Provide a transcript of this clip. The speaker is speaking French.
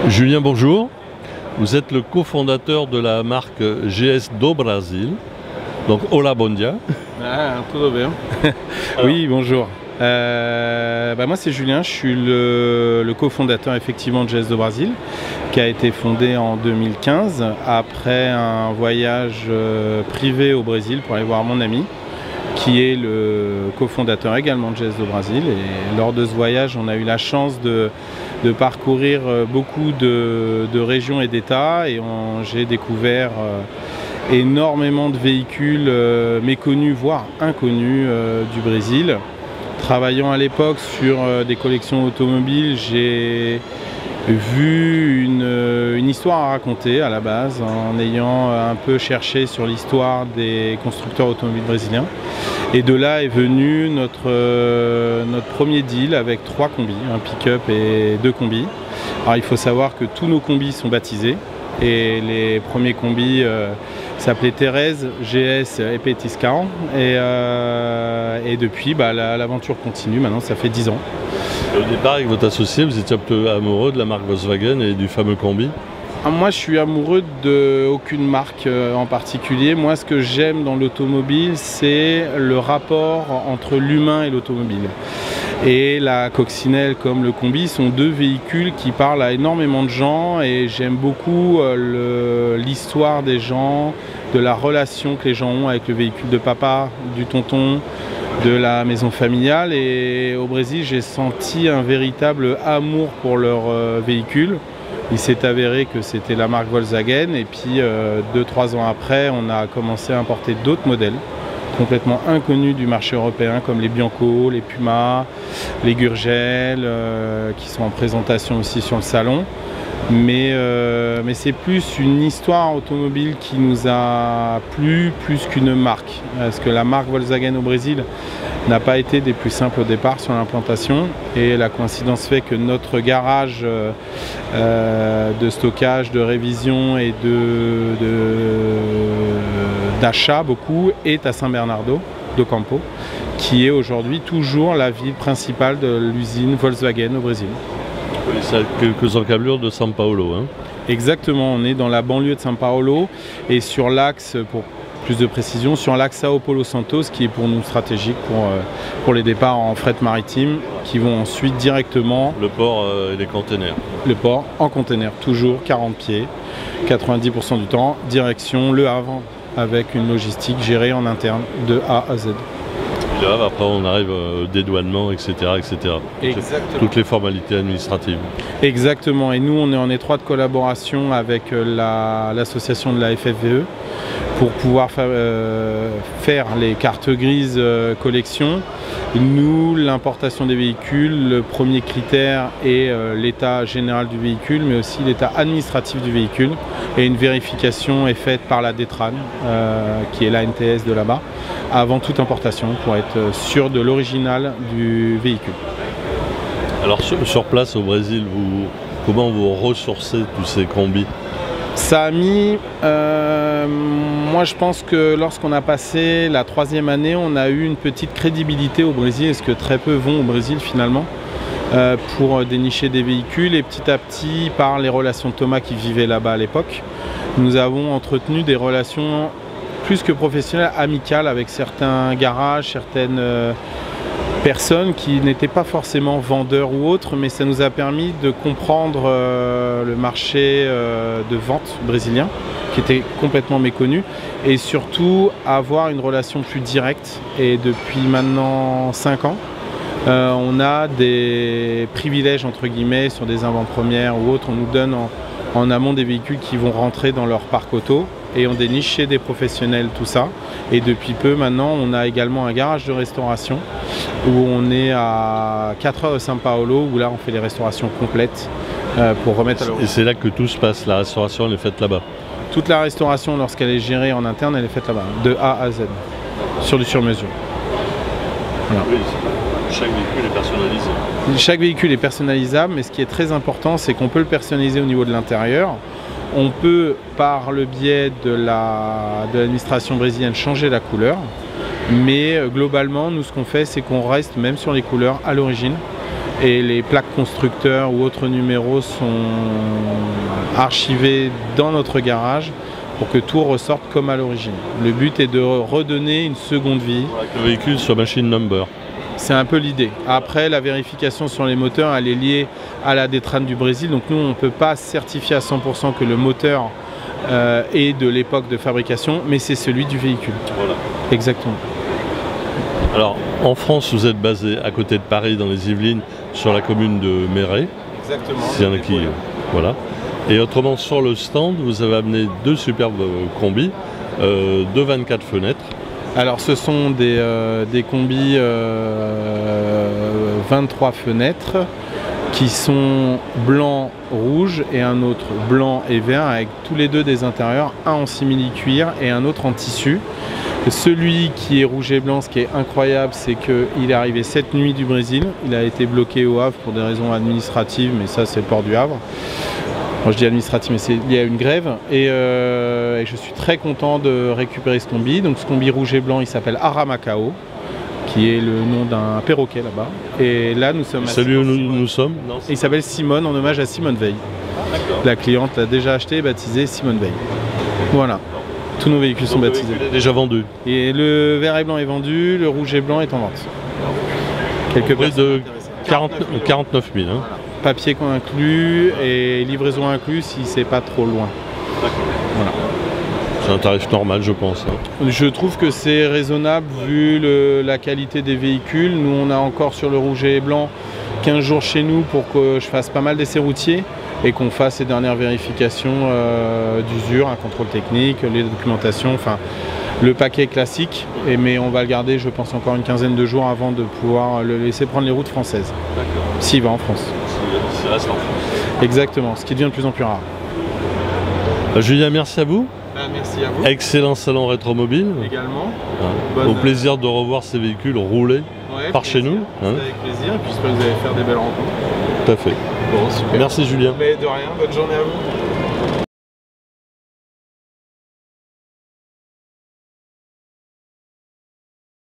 Julien, bonjour. Vous êtes le cofondateur de la marque GS do Brasil. Donc, hola, bon dia. Ah, tudo bien. Oui, bonjour. Moi, c'est Julien, je suis le cofondateur effectivement de GS do Brasil, qui a été fondé en 2015 après un voyage privé au Brésil pour aller voir mon ami, qui est le cofondateur également de GS do Brasil. Et lors de ce voyage, on a eu la chance de parcourir beaucoup de régions et d'États, et j'ai découvert énormément de véhicules méconnus, voire inconnus du Brésil. Travaillant à l'époque sur des collections automobiles, j'ai vu une histoire à raconter à la base, en ayant un peu cherché sur l'histoire des constructeurs automobiles brésiliens. Et de là est venu notre premier deal avec 3 combis, un pick-up et 2 combis. Alors il faut savoir que tous nos combis sont baptisés, et les premiers combis s'appelaient Thérèse, GS et Petiscan. Et depuis, l'aventure continue, maintenant ça fait 10 ans. Au départ, avec votre associé, vous étiez un peu amoureux de la marque Volkswagen et du fameux combi? Moi, je suis amoureux d'aucune marque en particulier. Moi, ce que j'aime dans l'automobile, c'est le rapport entre l'humain et l'automobile. Et la coccinelle comme le combi sont 2 véhicules qui parlent à énormément de gens, et j'aime beaucoup l'histoire des gens, de la relation que les gens ont avec le véhicule de papa, du tonton, de la maison familiale. Et au Brésil, j'ai senti un véritable amour pour leur véhicule. Il s'est avéré que c'était la marque Volkswagen, et puis 2-3 ans après, on a commencé à importer d'autres modèles complètement inconnus du marché européen, comme les Bianco, les Puma, les Gurgel, qui sont en présentation aussi sur le salon. Mais c'est plus une histoire automobile qui nous a plu, plus qu'une marque. Parce que la marque Volkswagen au Brésil n'a pas été des plus simples au départ sur l'implantation. Et la coïncidence fait que notre garage de stockage, de révision et d'achat beaucoup est à São Bernardo do Campo, qui est aujourd'hui toujours la ville principale de l'usine Volkswagen au Brésil. Oui, ça a quelques encablures de São Paulo. Hein. Exactement, on est dans la banlieue de São Paulo, et sur l'axe, pour plus de précision, sur l'axe Sao Paulo-Santos, qui est pour nous stratégique pour les départs en fret maritime, qui vont ensuite directement... Le port et les containers. Le port en container, toujours 40 pieds, 90% du temps, direction Le Havre, avec une logistique gérée en interne de A à Z. Après on arrive au dédouanement, etc. Toutes les formalités administratives. Exactement, et nous on est en étroite collaboration avec l'association de la FFVE pour pouvoir faire les cartes grises collection. Nous, l'importation des véhicules, le premier critère est l'état général du véhicule, mais aussi l'état administratif du véhicule, et une vérification est faite par la DETRAN, qui est la NTS de là-bas, avant toute importation, pour être sûr de l'original du véhicule. Alors sur place au Brésil, comment vous ressourcez tous ces combis? Ça a mis, moi je pense que lorsqu'on a passé la 3e année, on a eu une petite crédibilité au Brésil, parce que très peu vont au Brésil finalement, pour dénicher des véhicules. Et petit à petit, par les relations de Thomas qui vivait là-bas à l'époque, nous avons entretenu des relations plus que professionnelles, amicales, avec certains garages, certaines personnes qui n'étaient pas forcément vendeurs ou autres, mais ça nous a permis de comprendre le marché de vente brésilien, qui était complètement méconnu, et surtout avoir une relation plus directe. Et depuis maintenant 5 ans, on a des privilèges entre guillemets sur des avant-premières ou autres. On nous donne en amont des véhicules qui vont rentrer dans leur parc auto, et on déniche chez des professionnels tout ça. Et depuis peu maintenant, on a également un garage de restauration où on est à 4 heures de São Paulo, où là on fait les restaurations complètes pour remettre à l'euro. Et c'est là que tout se passe, la restauration elle est faite là-bas? Toute la restauration, lorsqu'elle est gérée en interne, elle est faite là-bas, de A à Z, sur du sur-mesure. Voilà. Oui, chaque véhicule est personnalisé. Chaque véhicule est personnalisable, mais ce qui est très important, c'est qu'on peut le personnaliser au niveau de l'intérieur. On peut, par le biais de l'administration brésilienne, changer la couleur. Mais globalement, nous, ce qu'on fait, c'est qu'on reste même sur les couleurs à l'origine. et les plaques constructeurs ou autres numéros sont archivés dans notre garage pour que tout ressorte comme à l'origine. Le but est de redonner une seconde vie. Que le véhicule soit machine number. C'est un peu l'idée. Après, la vérification sur les moteurs, elle est liée à la DETRAN du Brésil. Donc nous, on ne peut pas certifier à 100% que le moteur est de l'époque de fabrication, mais c'est celui du véhicule. Voilà. Exactement. Alors, en France, vous êtes basé à côté de Paris, dans les Yvelines, sur la commune de Méret. Exactement. S'il y en a qui... voilà. Et autrement, sur le stand, vous avez amené 2 superbes combis, de 24 fenêtres. Alors, ce sont des combis 23 fenêtres qui sont blanc, rouge et un autre blanc et vert avec tous les deux des intérieurs, un en simili-cuir et un autre en tissu. Celui qui est rouge et blanc, ce qui est incroyable, c'est qu'il est arrivé cette nuit du Brésil. Il a été bloqué au Havre pour des raisons administratives, mais ça c'est le port du Havre. Moi je dis administratif, mais c'est lié à une grève. Et je suis très content de récupérer ce combi. Donc ce combi rouge et blanc, il s'appelle Aramacao, qui est le nom d'un perroquet là-bas. Et là nous sommes... Celui où nous sommes non, il s'appelle Simone, en hommage à Simone Veil. La cliente l'a déjà acheté et baptisé Simone Veil. Voilà. Tous nos véhicules sont baptisés. Le véhicule est déjà vendu. Et le vert et blanc est vendu, le rouge et blanc est en vente. Quelques prix de 49 000. Hein. Papier inclus et livraison inclus si c'est pas trop loin. Voilà. C'est un tarif normal, je pense. Hein. Je trouve que c'est raisonnable vu la qualité des véhicules. Nous, on a encore sur le rouge et blanc 15 jours chez nous pour que je fasse pas mal d'essais routiers et qu'on fasse les dernières vérifications d'usure, un contrôle technique, les documentations, enfin le paquet classique. Mais on va le garder, je pense, encore une quinzaine de jours avant de pouvoir le laisser prendre les routes françaises. S'il va en France. S'il reste en France. Exactement, ce qui devient de plus en plus rare. Julien, merci à vous. Merci à vous. Excellent salon Rétromobile. Également. Au plaisir de revoir ces véhicules rouler par chez nous. Avec plaisir, et puis j'espère que vous allez faire des belles rencontres. Tout à fait. Bon, super. Merci Julien. Mais de rien, bonne journée à vous.